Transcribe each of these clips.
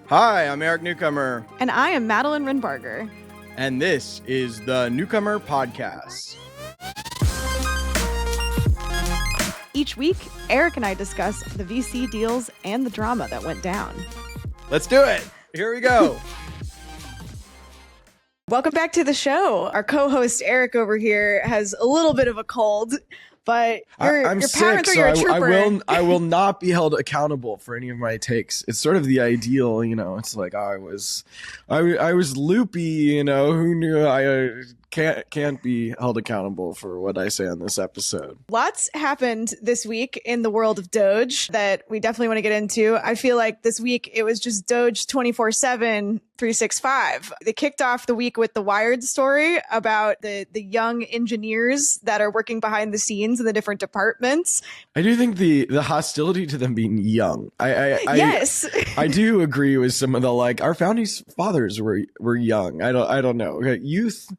Hi, I'm Eric Newcomer. And I am Madeline Renbarger. And this is the Newcomer Podcast. Each week, Eric and I discuss the VC deals and the drama that went down. Let's do it. Here we go. Welcome back to the show. Our co-host Eric over here has a little bit of a cold, but I'm you're sick, through, you're a trooper. I will not be held accountable for any of my takes. It's sort of the ideal, you know. It's like I was loopy, you know. Who knew I can't be held accountable for what I say on this episode. Lots happened this week in the world of DOGE that we definitely want to get into. I feel like this week it was just DOGE 24/7, 365. They kicked off the week with the Wired story about the young engineers that are working behind the scenes in the different departments. I do think the hostility to them being young. Yes. I do agree with some of the, like, our founding fathers were young. I don't know. Youth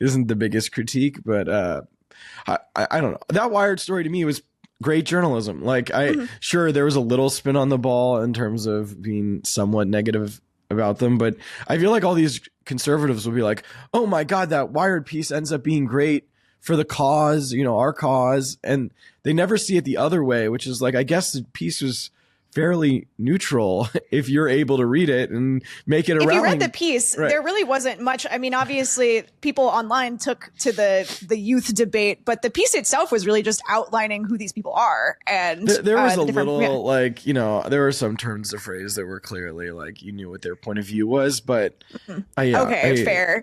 isn't the biggest critique, but I don't know. That Wired story to me was great journalism. Like, sure, there was a little spin on the ball in terms of being somewhat negative about them, but I feel like all these conservatives will be like, oh my God, that Wired piece ends up being great for the cause, you know, our cause. And they never see it the other way, which is like, I guess the piece was fairly neutral if you're able to read it and make it a rally. If you read the piece, right, there really wasn't much. I mean, obviously, people online took to the youth debate, but the piece itself was really just outlining who these people are. And there was a little, like, you know, there were some turns of phrase that were clearly like you knew what their point of view was, but fair.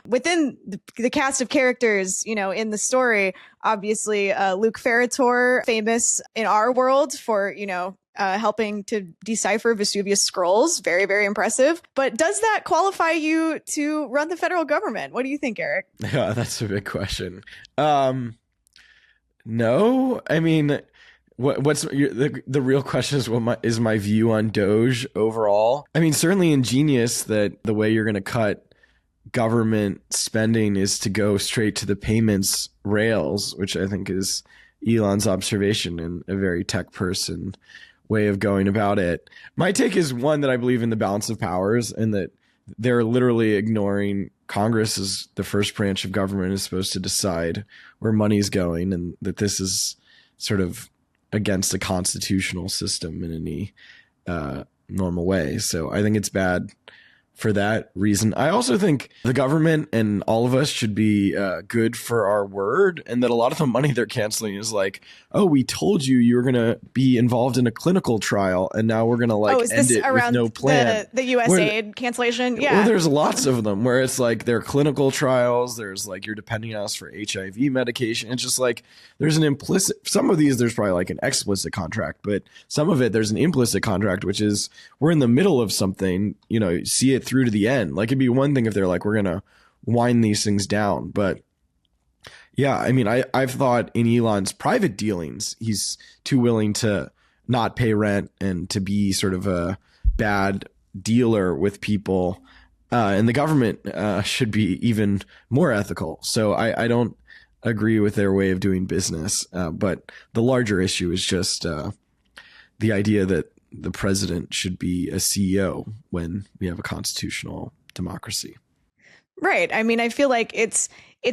Within the cast of characters, you know, in the story, obviously, Luke Ferrator, famous in our world for, you know, helping to decipher Vesuvius scrolls. Very, very impressive. But does that qualify you to run the federal government? What do you think, Eric? Yeah, that's a big question. No, I mean, what's the real question is what is my view on DOGE overall? I mean, certainly ingenious that the way you're going to cut government spending is to go straight to the payments rails, which I think is Elon's observation and a very tech person way of going about it. My take is one that I believe in the balance of powers and that they're literally ignoring Congress as the first branch of government is supposed to decide where money's going, and that this is sort of against a constitutional system in any normal way. So I think it's bad for that reason. I also think the government and all of us should be good for our word, and that a lot of the money they're canceling is like, oh, we told you were going to be involved in a clinical trial, and now we're going to end it with no plan. The USAID cancellation? Yeah. Well, there's lots of them where it's like they're clinical trials. There's like you're depending on us for HIV medication. It's just like there's an implicit, some of these there's probably like an explicit contract, but some of it there's an implicit contract, which is we're in the middle of something, you know, see it through to the end. Like, it'd be one thing if they're like, we're gonna wind these things down, but yeah, I mean, I've thought in Elon's private dealings he's too willing to not pay rent and to be sort of a bad dealer with people, and the government should be even more ethical. So I don't agree with their way of doing business, but the larger issue is just the idea that the president should be a CEO when we have a constitutional democracy. Right. I mean, I feel like it's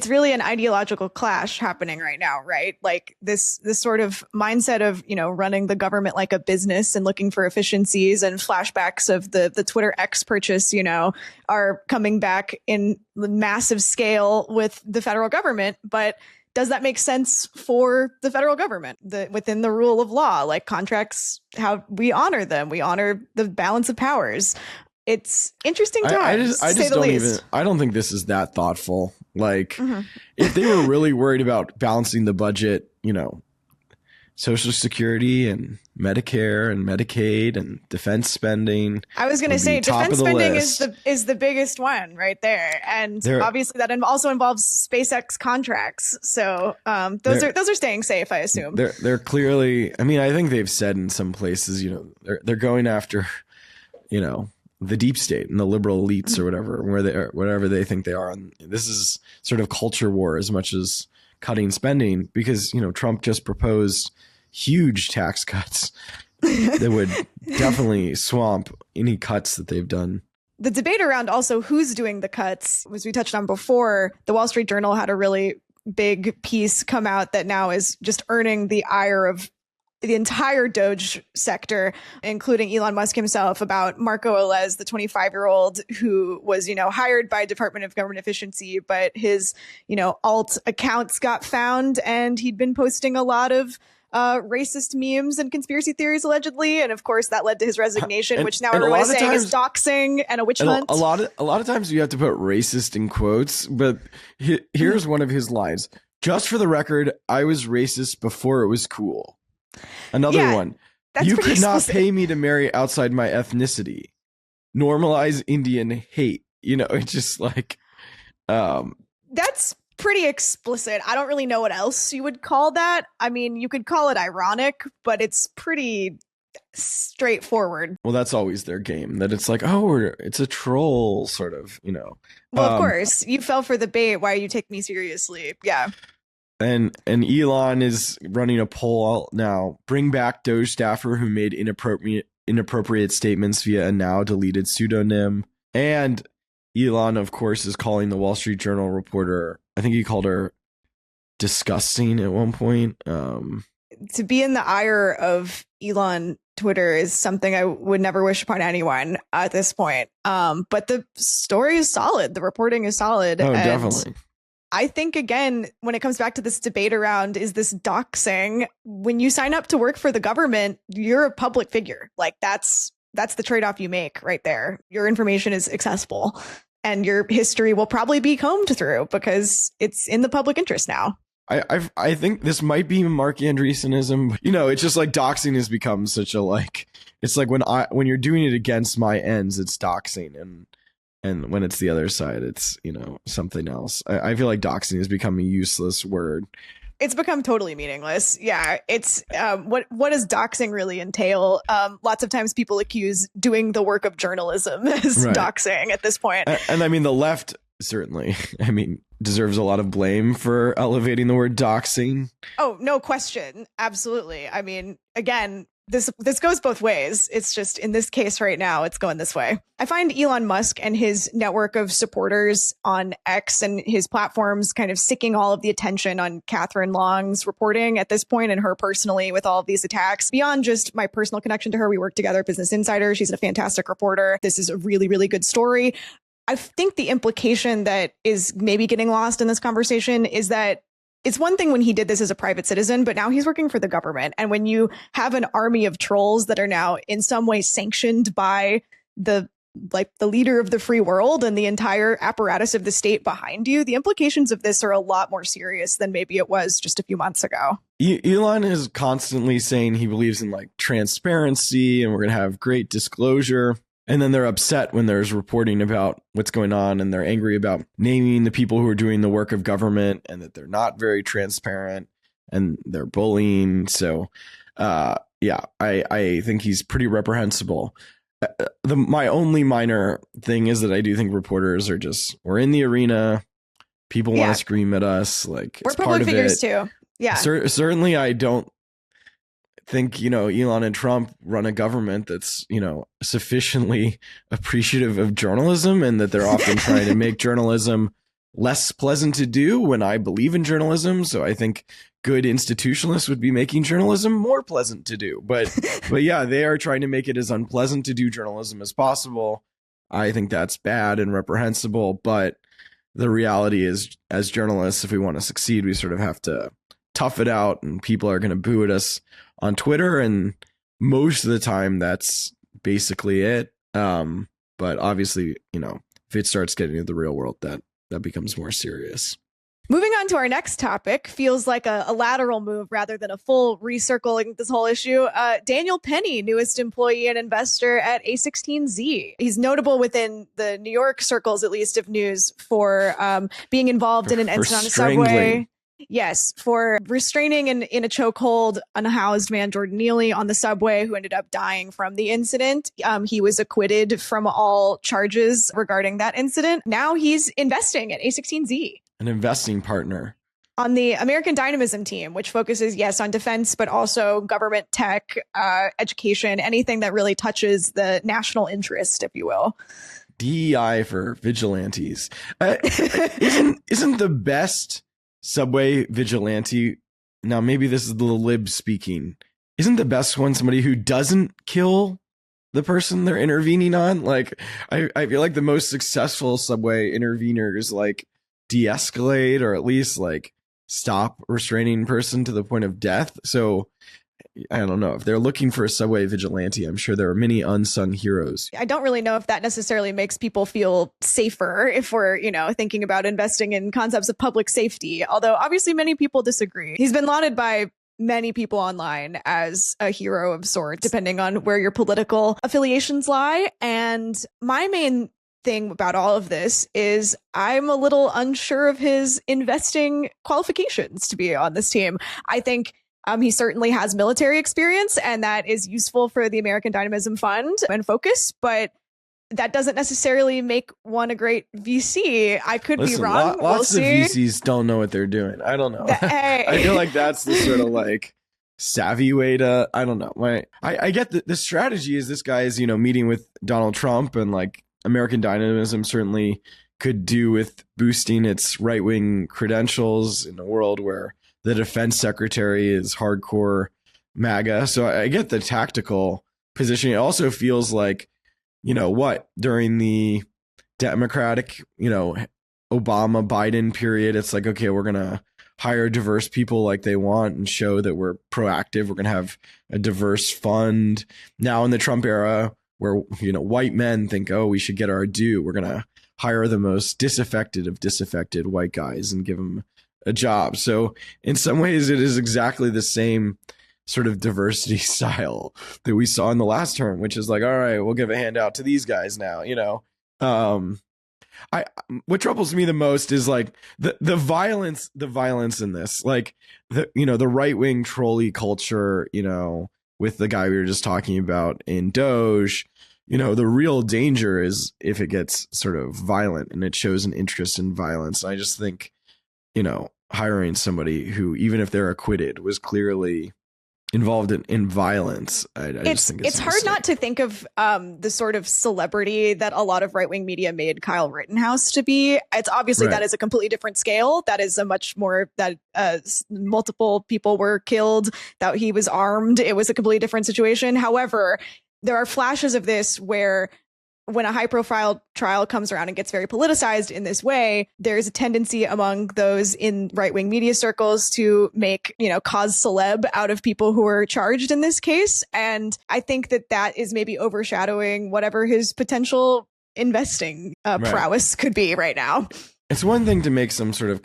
really an ideological clash happening right now, right? Like this sort of mindset of, you know, running the government like a business and looking for efficiencies, and flashbacks of the Twitter X purchase, you know, are coming back in massive scale with the federal government. But does that make sense for the federal government within the rule of law? Like contracts, how we honor them, we honor the balance of powers. It's interesting times. I don't think this is that thoughtful. Like, if they were really worried about balancing the budget, you know, Social Security and Medicare and Medicaid and defense spending. I was going to say defense spending is the biggest one right there, and obviously that also involves SpaceX contracts. So those are staying safe, I assume. They're clearly. I mean, I think they've said in some places, you know, they're going after, you know, the deep state and the liberal elites or whatever, where they are, whatever they think they are. And this is sort of culture war as much as cutting spending, because, you know, Trump just proposed huge tax cuts that would definitely swamp any cuts that they've done. The debate around also who's doing the cuts, as we touched on before, the Wall Street Journal had a really big piece come out that now is just earning the ire of the entire DOGE sector, including Elon Musk himself, about Marco Alez, the 25-year-old who was, hired by Department of Government Efficiency, but his, alt accounts got found and he'd been posting a lot of racist memes and conspiracy theories, allegedly. And of course, that led to his resignation, which now everyone is saying is doxing and a witch hunt. A lot of times you have to put racist in quotes, but here's one of his lines. Just for the record, I was racist before it was cool. Another one. You could not pay me to marry outside my ethnicity. Normalize Indian hate. It's just like... That's pretty explicit. I don't really know what else you would call that. I mean, you could call it ironic, but it's pretty straightforward. Well, that's always their game, that it's like, it's a troll, sort of, Well, of course. You fell for the bait. Why you take me seriously? Yeah. And Elon is running a poll now. Bring back DOGE staffer who made inappropriate statements via a now deleted pseudonym. And Elon, of course, is calling the Wall Street Journal reporter, I think he called her disgusting at one point. To be in the ire of Elon Twitter is something I would never wish upon anyone at this point. But the story is solid. The reporting is solid. Oh, definitely. I think, again, when it comes back to this debate around, is this doxing? When you sign up to work for the government, you're a public figure. Like that's the trade-off you make right there. Your information is accessible and your history will probably be combed through because it's in the public interest now. I think this might be Marc Andreessenism. It's just like doxing has become such a it's like when you're doing it against my ends, it's doxing, and when it's the other side, it's, something else. I feel like doxing has become a useless word. It's become totally meaningless. Yeah. It's what does doxing really entail? Lots of times people accuse doing the work of journalism as doxing at this point. And I mean, the left certainly, deserves a lot of blame for elevating the word doxing. Oh, no question. Absolutely. I mean, again, this goes both ways. It's just in this case right now, it's going this way. I find Elon Musk and his network of supporters on X and his platforms kind of sicking all of the attention on Catherine Long's reporting at this point, and her personally with all of these attacks. Beyond just my personal connection to her, we work together at Business Insider. She's a fantastic reporter. This is a really, really good story. I think the implication that is maybe getting lost in this conversation is that it's one thing when he did this as a private citizen, but now he's working for the government. And when you have an army of trolls that are now in some way sanctioned by the leader of the free world and the entire apparatus of the state behind you, the implications of this are a lot more serious than maybe it was just a few months ago. Elon is constantly saying he believes in transparency and we're going to have great disclosure. And then they're upset when there's reporting about what's going on, and they're angry about naming the people who are doing the work of government and that they're not very transparent and they're bullying. So, I think he's pretty reprehensible. My only minor thing is that I do think reporters are we're in the arena. People want to scream at us. We're public figures too. Yeah. Certainly, I don't think, Elon and Trump run a government that's, sufficiently appreciative of journalism, and that they're often trying to make journalism less pleasant to do when I believe in journalism. So I think good institutionalists would be making journalism more pleasant to do. But yeah, they are trying to make it as unpleasant to do journalism as possible. I think that's bad and reprehensible. But the reality is, as journalists, if we want to succeed, we sort of have to tough it out, and people are going to boo at us on Twitter, and most of the time that's basically it. But obviously, if it starts getting into the real world, that becomes more serious. Moving on to our next topic, feels like a lateral move rather than a full recircling this whole issue. Daniel Penny, newest employee and investor at A16Z. He's notable within the New York circles, at least, of news for being involved in an incident on a subway. Yes, for restraining in a chokehold unhoused man, Jordan Neely, on the subway, who ended up dying from the incident. He was acquitted from all charges regarding that incident. Now he's investing at A16Z. An investing partner. On the American Dynamism team, which focuses, yes, on defense, but also government, tech, education, anything that really touches the national interest, if you will. DEI for vigilantes. Isn't the best subway vigilante, now maybe this is the lib speaking, isn't the best one somebody who doesn't kill the person they're intervening on? Like, I feel like the most successful subway interveners like de-escalate, or at least like stop restraining person to the point of death. So I don't know if they're looking for a subway vigilante. I'm sure there are many unsung heroes. I don't really know if that necessarily makes people feel safer if we're, thinking about investing in concepts of public safety, although obviously many people disagree. He's been lauded by many people online as a hero of sorts, depending on where your political affiliations lie. And my main thing about all of this is I'm a little unsure of his investing qualifications to be on this team. I think he certainly has military experience, and that is useful for the American Dynamism Fund and focus, but that doesn't necessarily make one a great VC. I could be wrong. Lots of VCs don't know what they're doing. I don't know. I feel like that's the sort of like savvy way to, I don't know. I get the strategy is this guy is, meeting with Donald Trump, and like American Dynamism certainly could do with boosting its right-wing credentials in a world where the defense secretary is hardcore MAGA. So I get the tactical positioning. It also feels like, during the Democratic, Obama Biden period, it's like, okay, we're going to hire diverse people like they want and show that we're proactive. We're going to have a diverse fund. Now in the Trump era where, white men think, oh, we should get our due, we're going to hire the most disaffected of disaffected white guys and give them a job. So in some ways it is exactly the same sort of diversity style that we saw in the last term, which is like, all right, we'll give a handout to these guys now. What troubles me the most is like the violence in this, like the right-wing trolley culture, with the guy we were just talking about in DOGE. The real danger is if it gets sort of violent and it shows an interest in violence. I just think, hiring somebody who, even if they're acquitted, was clearly involved in violence. I just think it's hard not to think of the sort of celebrity that a lot of right-wing media made Kyle Rittenhouse to be. It's obviously that is a completely different scale. That is a much more that multiple people were killed, that he was armed. It was a completely different situation. However, there are flashes of this where when a high profile trial comes around and gets very politicized in this way, there's a tendency among those in right wing media circles to make, cause celeb out of people who are charged in this case. And I think that is maybe overshadowing whatever his potential investing prowess could be right now. It's one thing to make some sort of,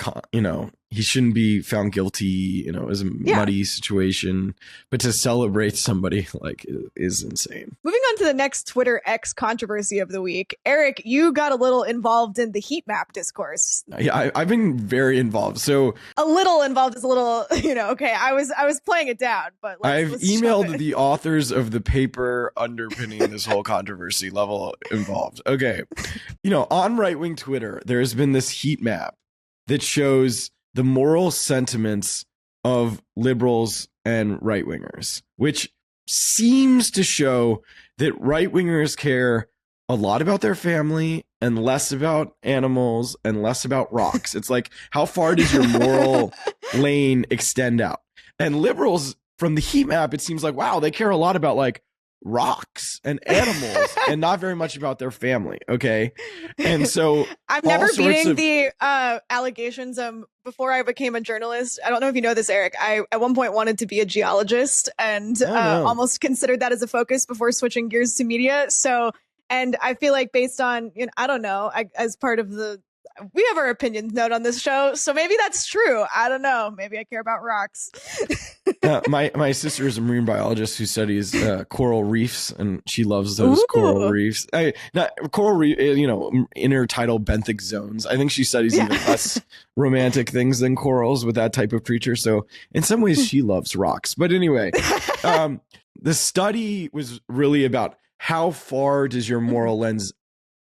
he shouldn't be found guilty, it was a muddy situation, but to celebrate somebody like is insane. Moving on to the next Twitter X controversy of the week. Eric, you got a little involved in the Heatmap discourse. Yeah, I've been very involved. So a little involved is a little, okay, I was playing it down, but I've emailed the authors of the paper underpinning this whole controversy level involved. Okay. On right-wing Twitter, there's been this heat map that shows the moral sentiments of liberals and right-wingers, which seems to show that right-wingers care a lot about their family and less about animals and less about rocks. It's like, how far does your moral lane extend out? And liberals, from the heat map, it seems like, wow, they care a lot about like rocks and animals and not very much about their family. Okay. And so I'm never beating the allegations. Before I became a journalist, I don't know if you know this, Eric, I at one point wanted to be a geologist and almost considered that as a focus before switching gears to media. So, and I feel like based on, I don't know, as part of we have our opinions note on this show, so maybe that's true. I don't know. Maybe I care about rocks. My sister is a marine biologist who studies coral reefs, and she loves those coral reefs. Coral reef, intertidal benthic zones. I think she studies even less romantic things than corals with that type of creature. So in some ways, she loves rocks. But anyway, the study was really about how far does your moral lens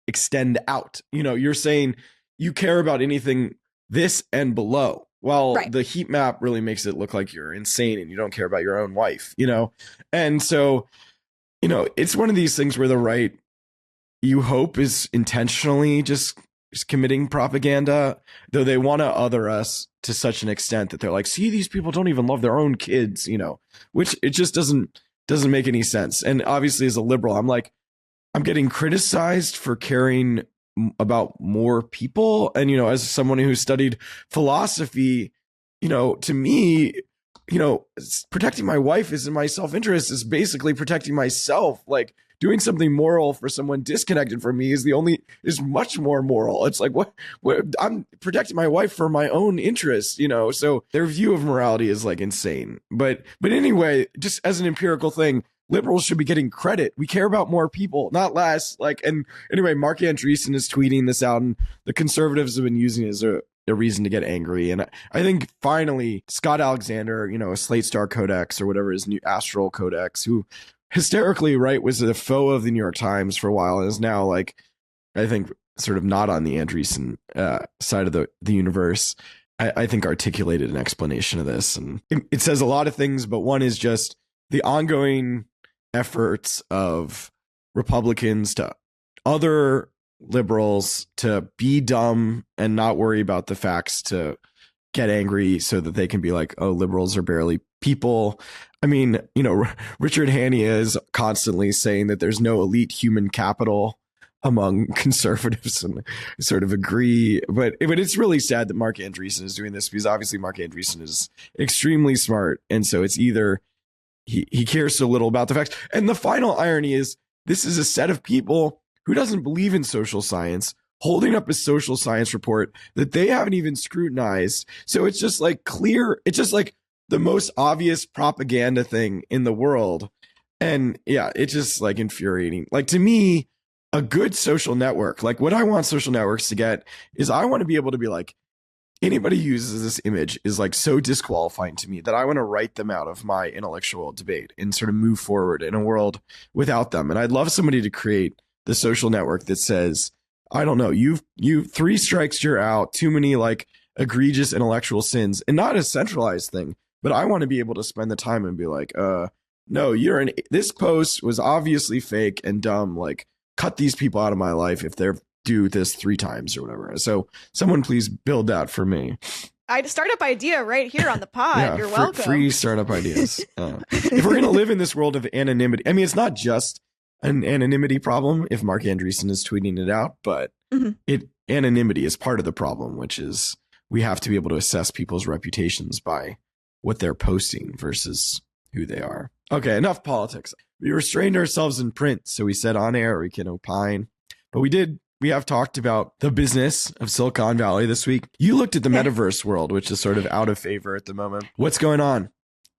extend out? You're saying you care about anything this and below. While Right. the heat map really makes it look like you're insane and you don't care about your own wife, you know? And so, you know, it's one of these things where the right, you hope, is intentionally just committing propaganda, though they want to other us to such an extent that they're like, see, these people don't even love their own kids, you know, which it just doesn't make any sense. And obviously as a liberal, I'm like, I'm getting criticized for caring about more people. And, you know, as someone who studied philosophy, you know, to me, you know, protecting my wife is in my self-interest, is basically protecting myself. Like, doing something moral for someone disconnected from me is much more moral. It's like, what I'm protecting my wife for my own interests, you know? So their view of morality is like insane. But anyway, just as an empirical thing, liberals should be getting credit. We care about more people, not less. Like, and anyway, Marc Andreessen is tweeting this out, and the conservatives have been using it as a reason to get angry. And I think finally Scott Alexander, you know, a Slate Star Codex or whatever his new Astral Codex, who hysterically, right, was a foe of the New York Times for a while and is now, like, I think sort of not on the Andreessen side of the universe, I think articulated an explanation of this. And it says a lot of things, but one is just the ongoing efforts of Republicans to other liberals to be dumb and not worry about the facts, to get angry so that they can be like, oh, liberals are barely people. I mean, you know, Richard Hanea is constantly saying that there's no elite human capital among conservatives, and I sort of agree. But it's really sad that Marc Andreessen is doing this, because obviously Marc Andreessen is extremely smart. And so it's either he cares so little about the facts. And the final irony is, this is a set of people who doesn't believe in social science holding up a social science report that they haven't even scrutinized. So it's just like clear. It's just like the most obvious propaganda thing in the world. And yeah, it's just like infuriating. Like, to me, a good social network, like what I want social networks to get is, I want to be able to be like, anybody who uses this image is like so disqualifying to me that I want to write them out of my intellectual debate and sort of move forward in a world without them. And I'd love somebody to create the social network that says, I don't know, you 3 strikes, you're out, too many like egregious intellectual sins, and not a centralized thing. But I want to be able to spend the time and be like, no, this post was obviously fake and dumb. Like, cut these people out of my life if they're do this 3 times or whatever. So someone please build that for me. Startup idea right here on the pod. Yeah, You're welcome. Free startup ideas. If we're going to live in this world of anonymity, I mean, it's not just an anonymity problem if Marc Andreessen is tweeting it out, but anonymity is part of the problem, which is we have to be able to assess people's reputations by what they're posting versus who they are. Okay, enough politics. We restrained ourselves in print, so we said on air we can opine, but we have talked about the business of Silicon Valley this week. You looked at the metaverse world, which is sort of out of favor at the moment. What's going on?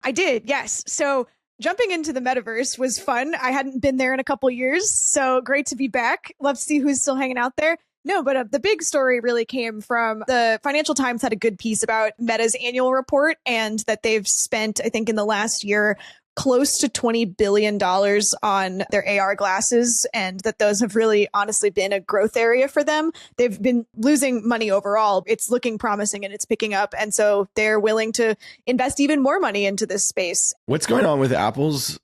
I did, yes. So jumping into the metaverse was fun. I hadn't been there in a couple years, so great to be back. Love to see who's still hanging out there. No, but the big story really came from the Financial Times had a good piece about Meta's annual report, and that they've spent, I think in the last year, close to $20 billion on their AR glasses, and that those have really honestly been a growth area for them. They've been losing money overall. It's looking promising and it's picking up. And so they're willing to invest even more money into this space. What's going on with Apple's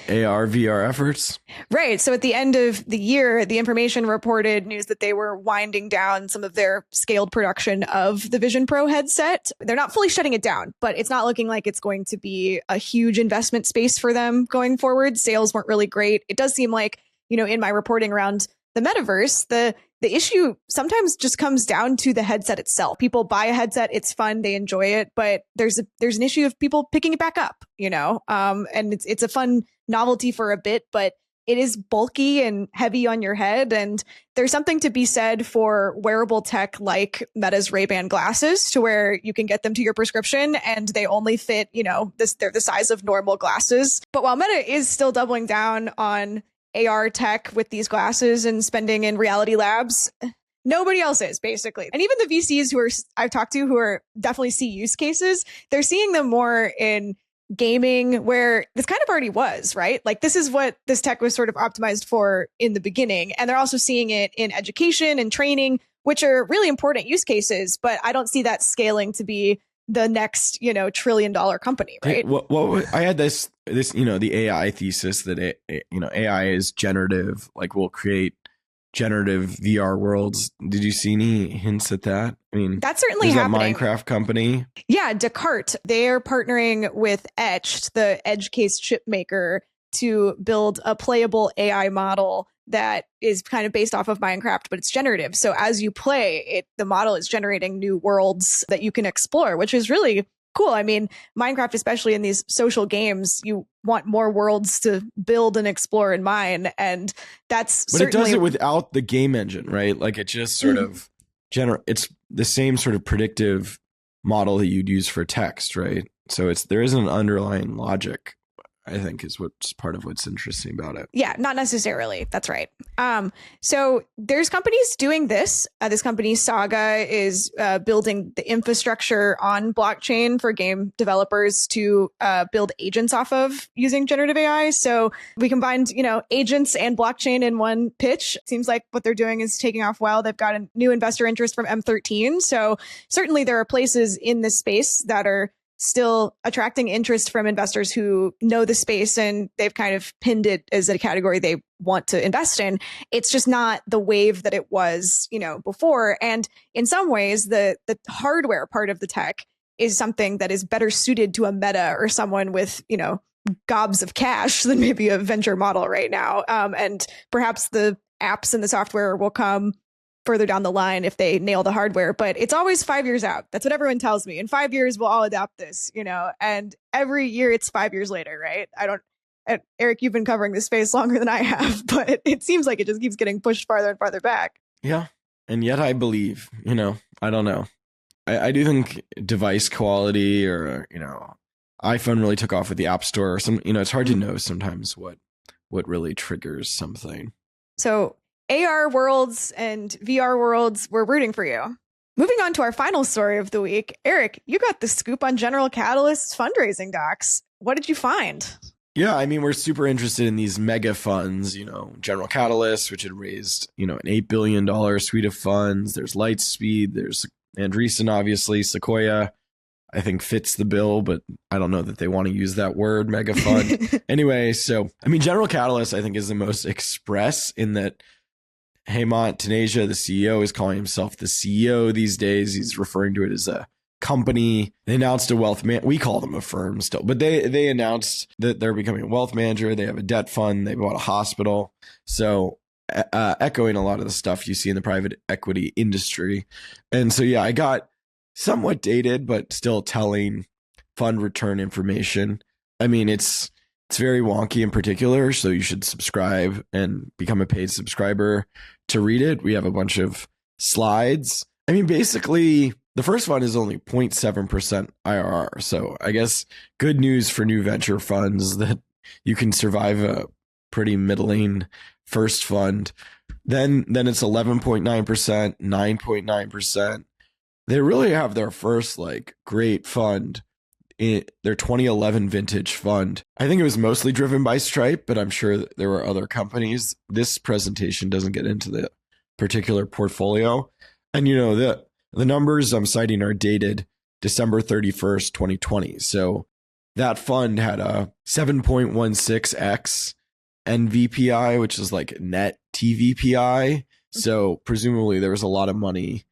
AR, VR efforts? Right. So at the end of the year, the Information reported news that they were winding down some of their scaled production of the Vision Pro headset. They're not fully shutting it down, but it's not looking like it's going to be a huge investment space for them going forward. Sales weren't really great. It does seem like, you know, in my reporting around the metaverse, the issue sometimes just comes down to the headset itself. People buy a headset, it's fun, they enjoy it, but there's an issue of people picking it back up, you know, and it's a fun novelty for a bit, but it is bulky and heavy on your head. And there's something to be said for wearable tech like Meta's Ray-Ban glasses, to where you can get them to your prescription and they only fit, you know, they're the size of normal glasses. But while Meta is still doubling down on AR tech with these glasses and spending in reality labs, nobody else is, basically. And even the VCs I've talked to who are definitely see use cases, they're seeing them more in gaming, where this kind of already was, right? Like, this is what this tech was sort of optimized for in the beginning. And they're also seeing it in education and training, which are really important use cases, but I don't see that scaling to be the next, $1 trillion company, right? I had this, the AI thesis that, AI is generative, like we'll create generative VR worlds. Did you see any hints at that? I mean, that's certainly there's happening. That Minecraft company. Yeah, Descartes. They're partnering with Etched, the edge case chip maker, to build a playable AI model that is kind of based off of Minecraft, but it's generative. So as you play, the model is generating new worlds that you can explore, which is really cool. I mean, Minecraft, especially in these social games, you want more worlds to build and explore and mine. And that's But it does it without the game engine, right? Like it just sort of it's the same sort of predictive model that you'd use for text, right? So there isn't an underlying logic, I think, is what's part of what's interesting about it. Yeah, not necessarily. That's right. So there's companies doing this. This company, Saga, is building the infrastructure on blockchain for game developers to build agents off of using generative AI. So we combined, agents and blockchain in one pitch. Seems like what they're doing is taking off well. They've got a new investor interest from M13. So certainly there are places in this space that are still attracting interest from investors who know the space, and they've kind of pinned it as a category they want to invest in. It's just not the wave that it was, before. And in some ways, the hardware part of the tech is something that is better suited to a Meta or someone with, gobs of cash than maybe a venture model right now. And perhaps the apps and the software will come further down the line if they nail the hardware, but it's always 5 years out. That's what everyone tells me. In 5 years, we'll all adopt this, and every year it's 5 years later, right? Eric, you've been covering this space longer than I have, but it seems like it just keeps getting pushed farther and farther back. Yeah. And yet I believe, I don't know. I do think device quality or, iPhone really took off with the App Store or some, it's hard to know sometimes what really triggers something. So AR worlds and VR worlds, we're rooting for you. Moving on to our final story of the week. Eric, you got the scoop on General Catalyst's fundraising docs. What did you find? Yeah, I mean, we're super interested in these mega funds, General Catalyst, which had raised, an $8 billion suite of funds. There's Lightspeed, there's Andreessen, obviously, Sequoia, I think fits the bill, but I don't know that they want to use that word, mega fund. Anyway, so, I mean, General Catalyst, I think, is the most express in that Hemant Taneja, the CEO, is calling himself the CEO these days. He's referring to it as a company. They announced a we call them a firm still, but they announced that they're becoming a wealth manager. They have a debt fund. They bought a hospital. So echoing a lot of the stuff you see in the private equity industry. And so, yeah, I got somewhat dated, but still telling fund return information. I mean, it's very wonky in particular, so you should subscribe and become a paid subscriber to read it. We have a bunch of slides. I mean, basically, the first fund is only 0.7% IRR. So I guess good news for new venture funds that you can survive a pretty middling first fund. Then it's 11.9%, 9.9%. They really have their first great fund in their 2011 vintage fund. I think it was mostly driven by Stripe, but I'm sure that there were other companies. This presentation doesn't get into the particular portfolio. And the numbers I'm citing are dated December 31st, 2020. So that fund had a 7.16x NVPI, which is like net TVPI. So presumably there was a lot of money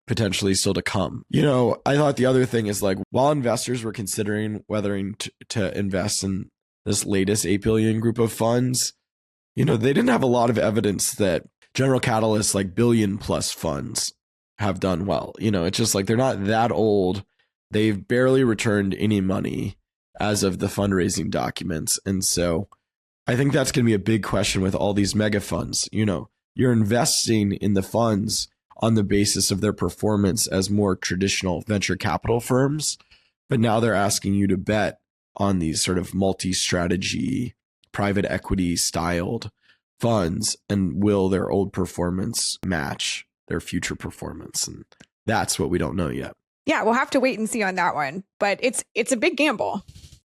potentially still to come. I thought the other thing is while investors were considering whether to invest in this latest 8 billion group of funds, they didn't have a lot of evidence that General Catalyst billion plus funds have done well. It's just they're not that old. They've barely returned any money as of the fundraising documents. And so I think that's going to be a big question with all these mega funds. You're investing in the funds on the basis of their performance as more traditional venture capital firms. But now they're asking you to bet on these sort of multi-strategy, private equity styled funds, and will their old performance match their future performance? And that's what we don't know yet. Yeah, we'll have to wait and see on that one. But it's a big gamble.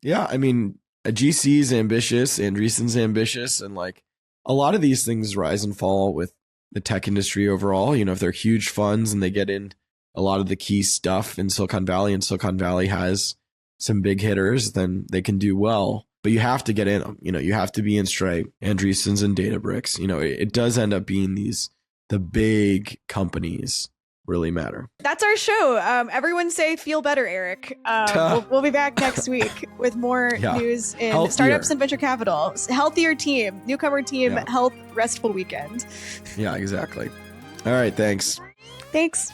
Yeah, I mean, a GC's ambitious, Andreessen's ambitious, and a lot of these things rise and fall with the tech industry overall. If they're huge funds and they get in a lot of the key stuff in Silicon Valley, and Silicon Valley has some big hitters, then they can do well. But you have to get in them. You have to be in Stripe, Andreessen's, and Databricks. It does end up being the big companies really matter. That's our show. Everyone say feel better, Eric. We'll be back next week with more news in Healthier. Startups and venture capital. Healthier team, newcomer team, health, restful weekend. Yeah, exactly. All right. Thanks. Thanks.